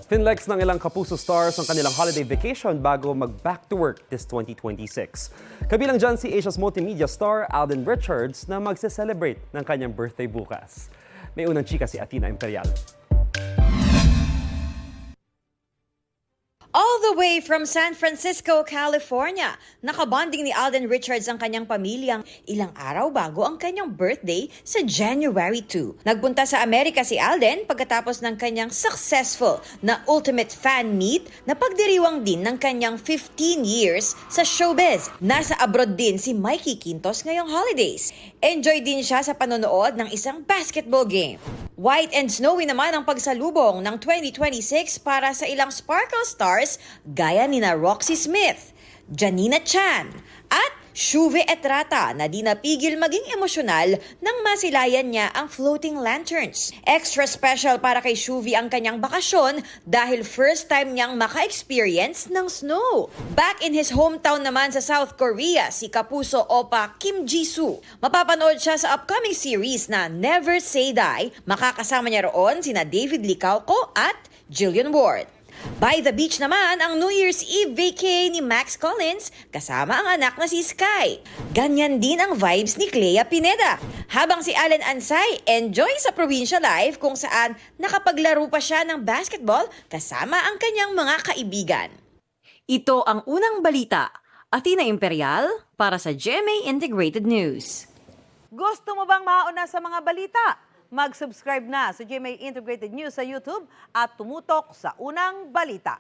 Finlex ng ilang Kapuso stars ang kanilang holiday vacation bago mag-back to work this 2026. Kabilang dyan si Asia's multimedia star Alden Richards na magse-celebrate ng kanyang birthday bukas. May unang chika si Athena Imperial. All the way from San Francisco, California, nakabonding ni Alden Richards ang kanyang pamilyang ilang araw bago ang kanyang birthday sa January 2. Nagpunta sa Amerika si Alden pagkatapos ng kanyang successful na ultimate fan meet na pagdiriwang din ng kanyang 15 years sa showbiz. Nasa abroad din si Mikey Quintos ngayong holidays. Enjoy din siya sa panonood ng isang basketball game. White and snowy naman ang pagsalubong ng 2026 para sa ilang sparkle stars gaya nina Roxy Smith, Janina Chan at Shuve Etrata na di napigil maging emosyonal nang masilayan niya ang floating lanterns. Extra special para kay Shuve ang kanyang bakasyon dahil first time niyang maka-experience ng snow. Back in his hometown naman sa South Korea, si Kapuso Oppa Kim Jisoo. Mapapanood siya sa upcoming series na Never Say Die. Makakasama niya roon sina David Licauco at Jillian Ward. By the beach naman ang New Year's Eve vacay ni Max Collins kasama ang anak na si Sky. Ganyan din ang vibes ni Clea Pineda. Habang si Allen Ansay enjoy sa provincial life kung saan nakapaglaro pa siya ng basketball kasama ang kanyang mga kaibigan. Ito ang unang balita. Athena Imperial para sa GMA Integrated News. Gusto mo bang mauna sa mga balita? Mag-subscribe na sa GMA Integrated News sa YouTube at tumutok sa unang balita.